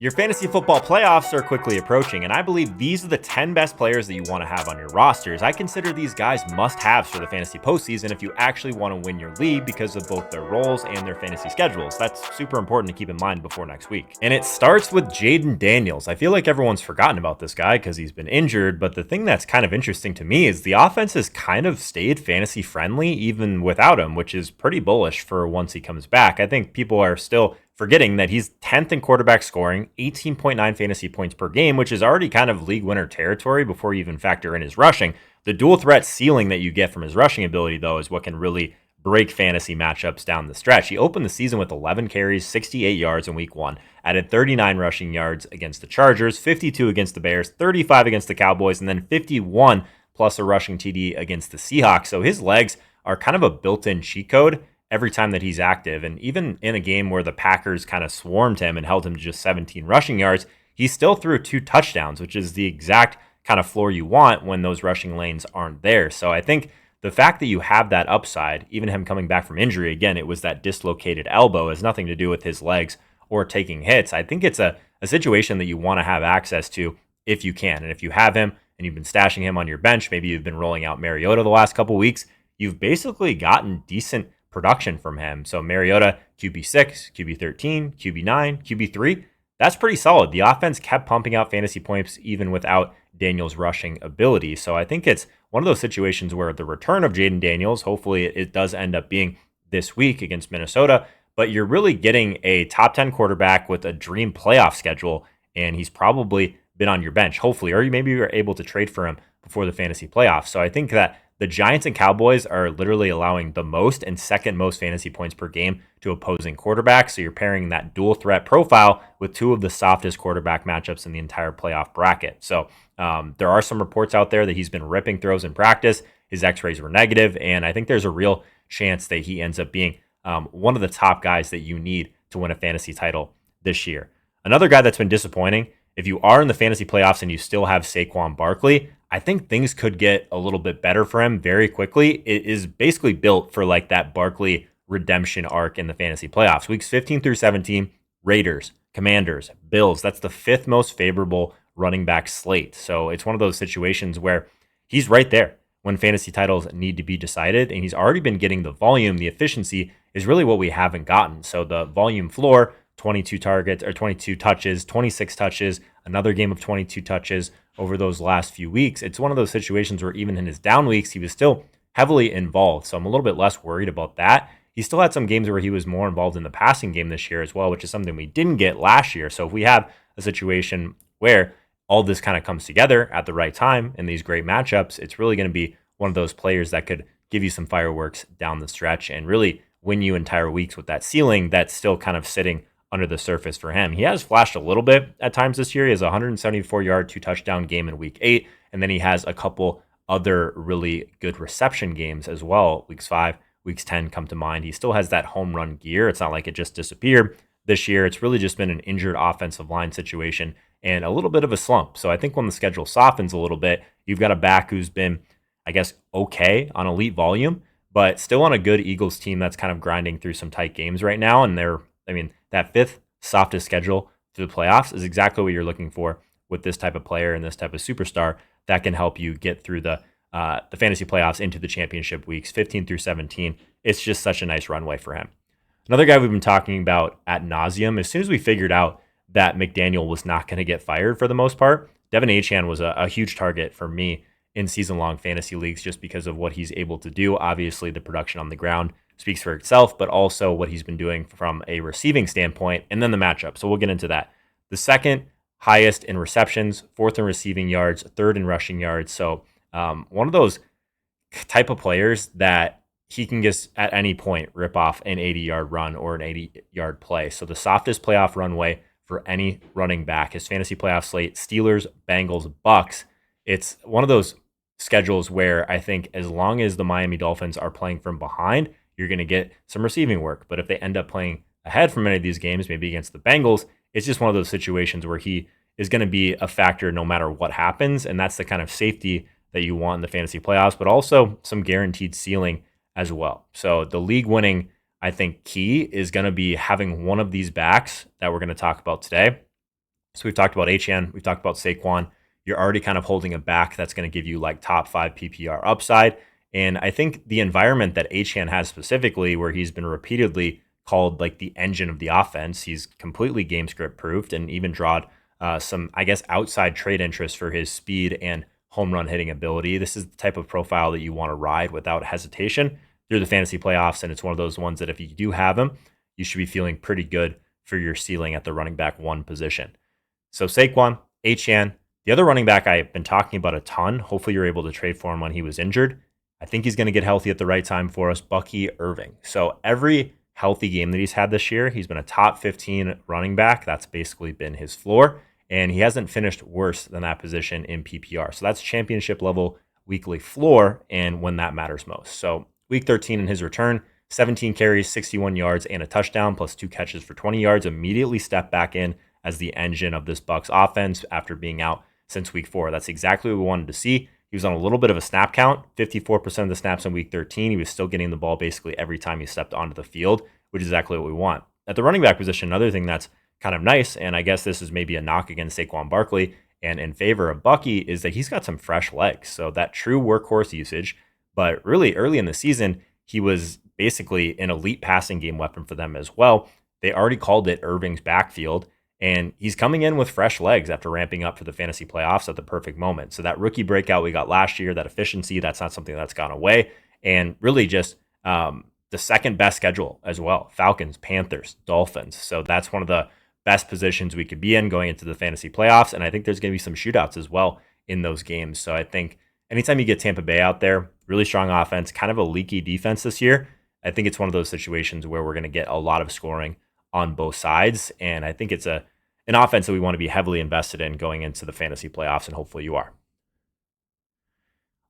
Your fantasy football playoffs are quickly approaching, and I believe these are the 10 best players that you want to have on your rosters. I consider these guys must-haves for the fantasy postseason if you actually want to win your league because of both their roles and their fantasy schedules. That's super important to keep in mind before next week. And it starts with Jaden Daniels. I feel like everyone's forgotten about this guy because he's been injured, but the thing that's kind of interesting to me is the offense has kind of stayed fantasy friendly even without him, which is pretty bullish for once he comes back. I think people are still forgetting that he's 10th in quarterback scoring, 18.9 fantasy points per game, which is already kind of league winner territory before you even factor in his rushing. The dual threat ceiling that you get from his rushing ability, though, is what can really break fantasy matchups down the stretch. He opened the season with 11 carries, 68 yards in week one, added 39 rushing yards against the Chargers, 52 against the Bears, 35 against the Cowboys, and then 51 plus a rushing TD against the Seahawks. So his legs are kind of a built-in cheat code every time that he's active. And even in a game where the Packers kind of swarmed him and held him to just 17 rushing yards, he still threw 2 touchdowns, which is the exact kind of floor you want when those rushing lanes aren't there. So I think the fact that you have that upside, even him coming back from injury, again, it was that dislocated elbow, has nothing to do with his legs or taking hits. I think it's a situation that you want to have access to if you can. And if you have him and you've been stashing him on your bench, maybe you've been rolling out Mariota the last couple weeks, you've basically gotten decent production from him. So Mariota, QB6, QB13, QB9, QB3, that's pretty solid. The offense kept pumping out fantasy points even without Daniels' rushing ability. So I think it's one of those situations where the return of Jaden Daniels, hopefully it does end up being this week against Minnesota, but you're really getting a top 10 quarterback with a dream playoff schedule, and he's probably been on your bench, hopefully, or maybe you're able to trade for him before the fantasy playoffs. So I think that the Giants and Cowboys are literally allowing the most and second most fantasy points per game to opposing quarterbacks. So you're pairing that dual threat profile with two of the softest quarterback matchups in the entire playoff bracket. So there are some reports out there that he's been ripping throws in practice. His x-rays were negative, and I think there's a real chance that he ends up being one of the top guys that you need to win a fantasy title this year. Another guy that's been disappointing, if you are in the fantasy playoffs and you still have Saquon Barkley, I think things could get a little bit better for him very quickly. It is basically built for like that Barkley redemption arc in the fantasy playoffs. Weeks 15 through 17, Raiders, Commanders, Bills. That's the 5th most favorable running back slate. So it's one of those situations where he's right there when fantasy titles need to be decided. And he's already been getting the volume. The efficiency is really what we haven't gotten. So the volume floor, 22 targets or 22 touches, 26 touches, another game of 22 touches over those last few weeks. It's one of those situations where even in his down weeks, he was still heavily involved. So I'm a little bit less worried about that. He still had some games where he was more involved in the passing game this year as well, which is something we didn't get last year. So if we have a situation where all this kind of comes together at the right time in these great matchups, it's really going to be one of those players that could give you some fireworks down the stretch and really win you entire weeks with that ceiling that's still kind of sitting under the surface for him. He has flashed a little bit at times this year. He has a 174-yard, 2-touchdown game in week 8, and then he has a couple other really good reception games as well. Weeks 5, weeks 10 come to mind. He still has that home run gear. It's not like it just disappeared this year. It's really just been an injured offensive line situation and a little bit of a slump. So I think when the schedule softens a little bit, you've got a back who's been, I guess, okay on elite volume, but still on a good Eagles team that's kind of grinding through some tight games right now. And that 5th softest schedule through the playoffs is exactly what you're looking for with this type of player and this type of superstar that can help you get through the fantasy playoffs into the championship weeks 15 through 17. It's just such a nice runway for him. Another guy we've been talking about ad nauseum, as soon as we figured out that McDaniel was not going to get fired for the most part, Devin Achane was a huge target for me in season-long fantasy leagues just because of what he's able to do. Obviously, the production on the ground speaks for itself, but also what he's been doing from a receiving standpoint, and then the matchup. So we'll get into that. The second highest in receptions, 4th in receiving yards, 3rd in rushing yards. So one of those type of players that he can just at any point rip off an 80-yard run or an 80-yard play. So the softest playoff runway for any running back, his fantasy playoff slate, Steelers, Bengals, Bucks. It's one of those schedules where I think as long as the Miami Dolphins are playing from behind, you're going to get some receiving work. But if they end up playing ahead from any of these games, maybe against the Bengals, it's just one of those situations where he is going to be a factor no matter what happens. And that's the kind of safety that you want in the fantasy playoffs, but also some guaranteed ceiling as well. So the league winning, I think, key is going to be having one of these backs that we're going to talk about today So we've talked about HN, we've talked about Saquon. You're already kind of holding a back that's going to give you like top 5 PPR upside. And I think the environment that HN has specifically, where he's been repeatedly called like the engine of the offense, he's completely game script proofed and even drawed some, I guess, outside trade interest for his speed and home run hitting ability. This is the type of profile that you want to ride without hesitation through the fantasy playoffs. And it's one of those ones that if you do have him, you should be feeling pretty good for your ceiling at the running back 1 position. So Saquon, HN, the other running back I've been talking about a ton. Hopefully you're able to trade for him when he was injured. I think he's going to get healthy at the right time for us, Bucky Irving. So every healthy game that he's had this year, he's been a top 15 running back. That's basically been his floor. And he hasn't finished worse than that position in PPR. So that's championship level weekly floor and when that matters most. So week 13 in his return, 17 carries, 61 yards, and a touchdown, plus 2 catches for 20 yards, immediately stepped back in as the engine of this Bucs offense after being out since week 4. That's exactly what we wanted to see. He was on a little bit of a snap count, 54% of the snaps in week 13. He was still getting the ball basically every time he stepped onto the field, which is exactly what we want. At the running back position, another thing that's kind of nice, and I guess this is maybe a knock against Saquon Barkley and in favor of Bucky, is that he's got some fresh legs. So that true workhorse usage, but really early in the season, he was basically an elite passing game weapon for them as well. They already called it Irving's backfield. And he's coming in with fresh legs after ramping up for the fantasy playoffs at the perfect moment. So that rookie breakout we got last year, that efficiency, that's not something that's gone away. And really just the second best schedule as well. Falcons, Panthers, Dolphins. So that's one of the best positions we could be in going into the fantasy playoffs. And I think there's going to be some shootouts as well in those games. So I think anytime you get Tampa Bay out there, really strong offense, kind of a leaky defense this year, I think it's one of those situations where we're going to get a lot of scoring on both sides. And I think it's an offense that we want to be heavily invested in going into the fantasy playoffs, and hopefully you are.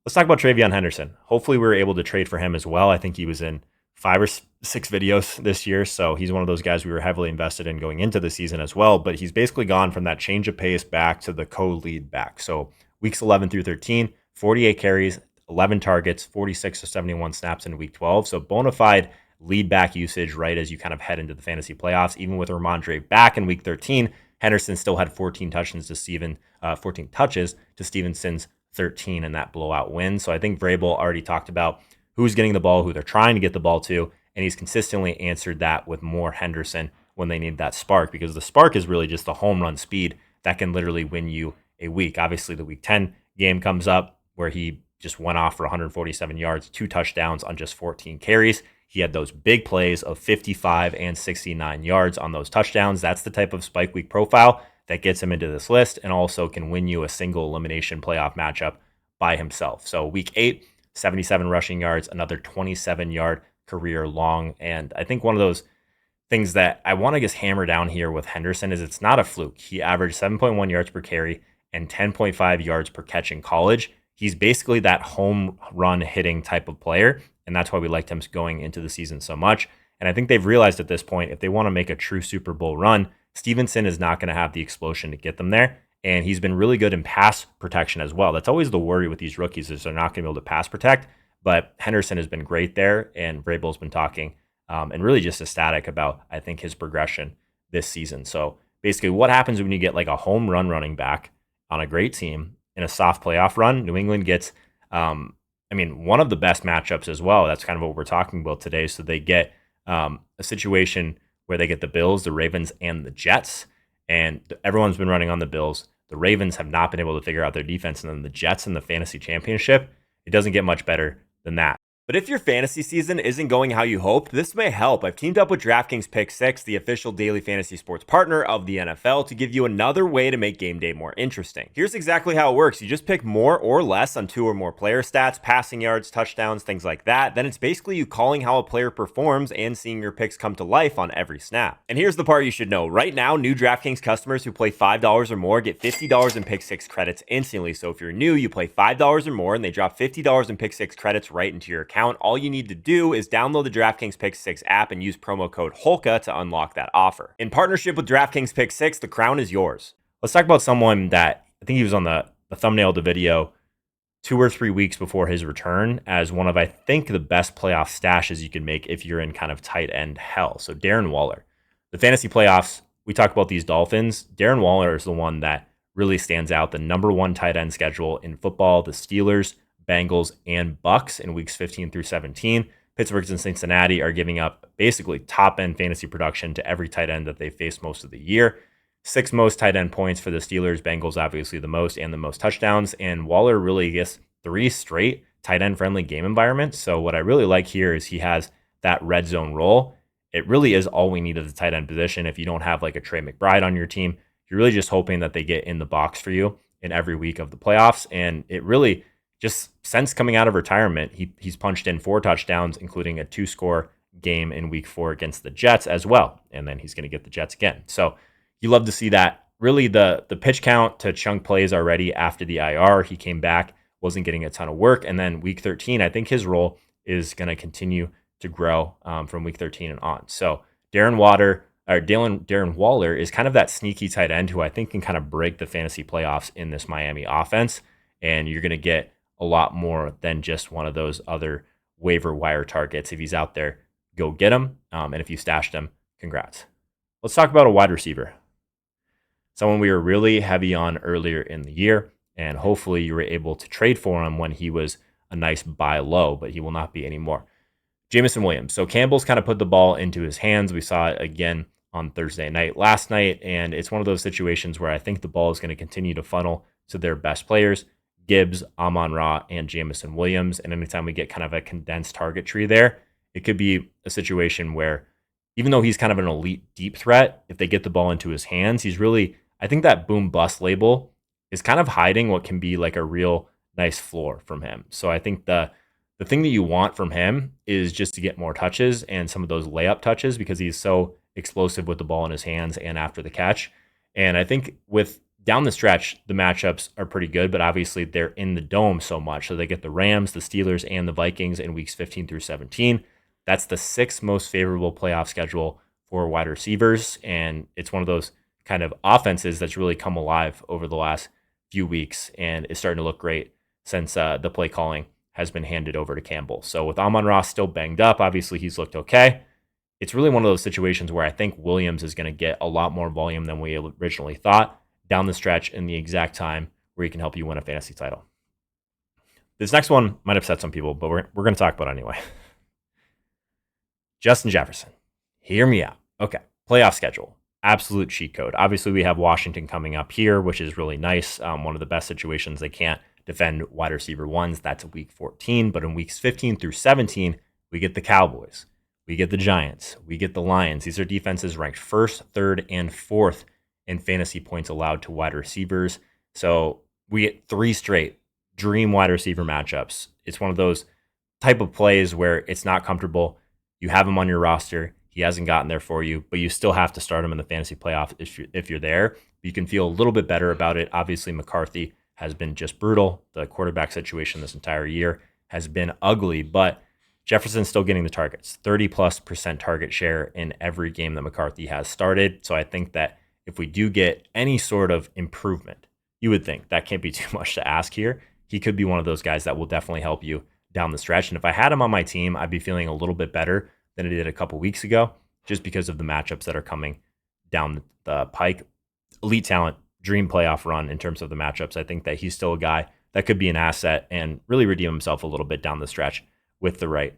Let's talk about TreVeyon Henderson. Hopefully we were able to trade for him as well. I think he was in 5 or 6 videos this year, so he's one of those guys we were heavily invested in going into the season as well, but he's basically gone from that change of pace back to the co-lead back. So weeks 11 through 13, 48 carries, 11 targets, 46 to 71 snaps in week 12. So bona fide lead back usage right as you kind of head into the fantasy playoffs. Even with Ramondre back in week 13, Henderson still had 14 touches to Stevenson's 13 in that blowout win. So I think Vrabel already talked about who's getting the ball, who they're trying to get the ball to, and he's consistently answered that with more Henderson when they need that spark, because the spark is really just the home run speed that can literally win you a week. Obviously, the week 10 game comes up where he just went off for 147 yards, 2 touchdowns on just 14 carries. He had those big plays of 55 and 69 yards on those touchdowns. That's the type of spike week profile that gets him into this list and also can win you a single elimination playoff matchup by himself. So week 8, 77 rushing yards, another 27-yard career long. And I think one of those things that I want to just hammer down here with Henderson is it's not a fluke. He averaged 7.1 yards per carry and 10.5 yards per catch in college. He's basically that home run hitting type of player, and that's why we liked him going into the season so much. And I think they've realized at this point, if they want to make a true Super Bowl run, Stevenson is not going to have the explosion to get them there. And he's been really good in pass protection as well. That's always the worry with these rookies, is they're not going to be able to pass protect. But Henderson has been great there, and Vrabel's been talking and really just ecstatic about, I think, his progression this season. So basically what happens when you get like a home run running back on a great team in a soft playoff run? New England gets, one of the best matchups as well. That's kind of what we're talking about today. So they get a situation where they get the Bills, the Ravens, and the Jets. And everyone's been running on the Bills. The Ravens have not been able to figure out their defense. And then the Jets in the fantasy championship, it doesn't get much better than that. But if your fantasy season isn't going how you hoped, this may help. I've teamed up with DraftKings Pick 6, the official daily fantasy sports partner of the NFL, to give you another way to make game day more interesting. Here's exactly how it works. You just pick more or less on 2 or more player stats, passing yards, touchdowns, things like that. Then it's basically you calling how a player performs and seeing your picks come to life on every snap. And here's the part you should know. Right now, new DraftKings customers who play $5 or more get $50 in Pick 6 credits instantly. So if you're new, you play $5 or more and they drop $50 in Pick 6 credits right into your account. All you need to do is download the DraftKings Pick 6 app and use promo code HOLKA to unlock that offer. In partnership with DraftKings Pick 6, the crown is yours. Let's talk about someone that I think he was on the thumbnail of the video 2 or 3 weeks before his return as one of, I think, the best playoff stashes you can make if you're in kind of tight end hell. So Darren Waller. The fantasy playoffs, we talk about these Dolphins, Darren Waller is the one that really stands out. The number one tight end schedule in football, the Steelers, Bengals, and Bucks in weeks 15 through 17. Pittsburgh and Cincinnati are giving up basically top end fantasy production to every tight end that they face most of the year. 6 most tight end points for the Steelers, Bengals obviously the most, and the most touchdowns. And Waller really gets 3 straight tight end friendly game environments. So what I really like here is he has that red zone role. It really is all we need at the tight end position. If you don't have like a Trey McBride on your team, you're really just hoping that they get in the box for you in every week of the playoffs. And it really just since coming out of retirement, he's punched in 4 touchdowns, including a 2-score game in week 4 against the Jets as well. And then he's going to get the Jets again. So you love to see that. Really, the pitch count to chunk plays already after the IR. He came back, wasn't getting a ton of work. And then week 13, I think his role is going to continue to grow from week 13 and on. So Darren Waller is kind of that sneaky tight end who I think can kind of break the fantasy playoffs in this Miami offense. And you're going to get a lot more than just one of those other waiver wire targets. If he's out there, go get him. And if you stashed him, congrats. Let's talk about a wide receiver. Someone we were really heavy on earlier in the year, and hopefully you were able to trade for him when he was a nice buy low, but he will not be anymore. Jameson Williams. So Campbell's kind of put the ball into his hands. We saw it again on Thursday night last night, and it's one of those situations where I think the ball is going to continue to funnel to their best players, Gibbs, Amon-Ra, and Jameson Williams. And anytime we get kind of a condensed target tree there, it could be a situation where even though he's kind of an elite deep threat, if they get the ball into his hands, he's really, I think that boom bust label is kind of hiding what can be like a real nice floor from him. So I think the thing that you want from him is just to get more touches and some of those layup touches because he's so explosive with the ball in his hands and after the catch. And I think with down the stretch, the matchups are pretty good, but obviously they're in the dome so much. So they get the Rams, the Steelers, and the Vikings in weeks 15 through 17. That's the 6th most favorable playoff schedule for wide receivers. And it's one of those kind of offenses that's really come alive over the last few weeks and is starting to look great since the play calling has been handed over to Campbell. So with Amon-Ra still banged up, obviously he's looked okay. It's really one of those situations where I think Williams is going to get a lot more volume than we originally thought down the stretch in the exact time where he can help you win a fantasy title. This next one might upset some people, but we're going to talk about it anyway. Justin Jefferson. Hear me out. Okay. Playoff schedule. Absolute cheat code. Obviously, we have Washington coming up here, which is really nice. One of the best situations. They can't defend wide receiver ones. That's week 14. But in weeks 15 through 17, we get the Cowboys. We get the Giants. We get the Lions. These are defenses ranked 1st, 3rd, and 4th in fantasy points allowed to wide receivers. So we get 3 straight dream wide receiver matchups. It's one of those type of plays where it's not comfortable. You have him on your roster. He hasn't gotten there for you, but you still have to start him in the fantasy playoff if you're there. You can feel a little bit better about it. Obviously, McCarthy has been just brutal. The quarterback situation this entire year has been ugly, but Jefferson's still getting the targets, 30+% target share in every game that McCarthy has started. So I think that if we do get any sort of improvement, you would think that can't be too much to ask here. He could be one of those guys that will definitely help you down the stretch. And if I had him on my team, I'd be feeling a little bit better than I did a couple weeks ago, just because of the matchups that are coming down the pike. Elite talent, dream playoff run in terms of the matchups. I think that he's still a guy that could be an asset and really redeem himself a little bit down the stretch with the right,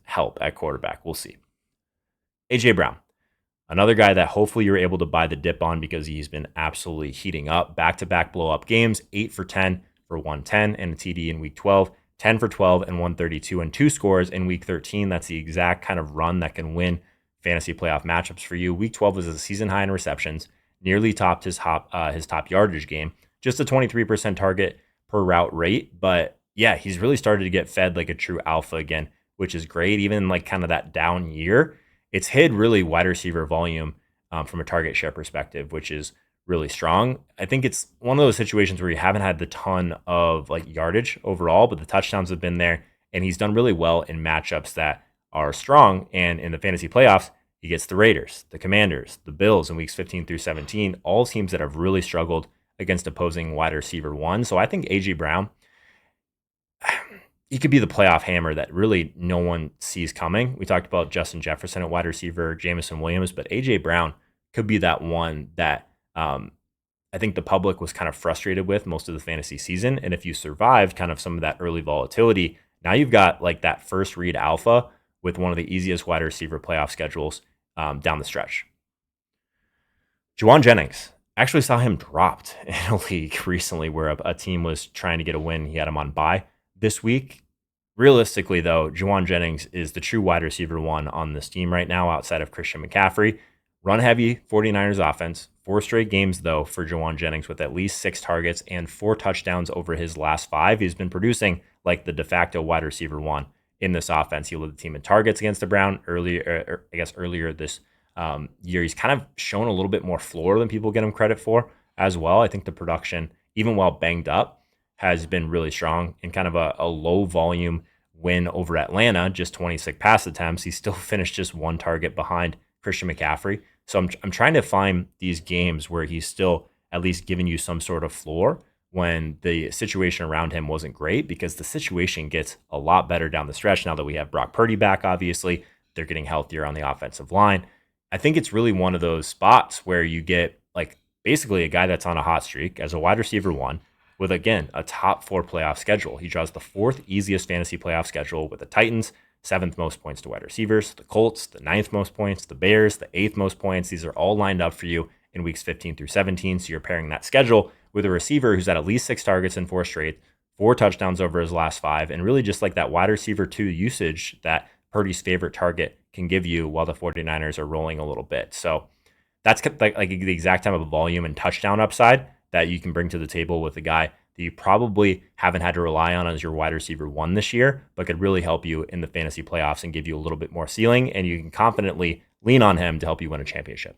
help at quarterback. We'll see. AJ Brown, another guy that hopefully you're able to buy the dip on because he's been absolutely heating up. Back-to-back blow-up games, 8 for 10 for 110 and a TD in week 12, 10 for 12 and 132 and 2 scores in week 13. That's the exact kind of run that can win fantasy playoff matchups for you. Week 12 was a season high in receptions, nearly topped his top yardage game, just a 23% target per route rate. But yeah, he's really started to get fed like a true alpha again, which is great. Even like kind of that down year, it's hid really wide receiver volume from a target share perspective, which is really strong. I think it's one of those situations where you haven't had the ton of like yardage overall, but the touchdowns have been there, and he's done really well in matchups that are strong. And in the fantasy playoffs, he gets the Raiders, the Commanders, the Bills in weeks 15 through 17, all teams that have really struggled against opposing wide receiver one. So I think AJ Brown, he could be the playoff hammer that really no one sees coming. We talked about Justin Jefferson at wide receiver, Jameson Williams, but AJ Brown could be that one that I think the public was kind of frustrated with most of the fantasy season. And if you survived kind of some of that early volatility, now you've got like that first read alpha with one of the easiest wide receiver playoff schedules down the stretch. Jauan Jennings, actually saw him dropped in a league recently where a team was trying to get a win. He had him on bye this week. Realistically, though, Jauan Jennings is the true wide receiver one on this team right now outside of Christian McCaffrey. Run heavy 49ers offense. 4 straight games, though, for Jauan Jennings with at least 6 targets and 4 touchdowns over his last 5. He's been producing like the de facto wide receiver one in this offense. He led the team in targets against the Browns earlier this year. He's kind of shown a little bit more floor than people get him credit for as well. I think the production, even while banged up, has been really strong in kind of a low volume win over Atlanta, just 26 pass attempts. He still finished just 1 target behind Christian McCaffrey. So I'm trying to find these games where he's still at least giving you some sort of floor when the situation around him wasn't great, because the situation gets a lot better down the stretch now that we have Brock Purdy back. Obviously, they're getting healthier on the offensive line. I think it's really one of those spots where you get like basically a guy that's on a hot streak as a wide receiver one with, again, a top 4 playoff schedule. He draws the 4th easiest fantasy playoff schedule with the Titans, 7th most points to wide receivers, the Colts, the 9th most points, the Bears, the 8th most points. These are all lined up for you in weeks 15 through 17. So you're pairing that schedule with a receiver who's had at least 6 targets in 4 straight, 4 touchdowns over his last 5, and really just like that wide receiver 2 usage that Purdy's favorite target can give you while the 49ers are rolling a little bit. So that's like the exact type of volume and touchdown upside that you can bring to the table with a guy that you probably haven't had to rely on as your wide receiver one this year, but could really help you in the fantasy playoffs and give you a little bit more ceiling, and you can confidently lean on him to help you win a championship.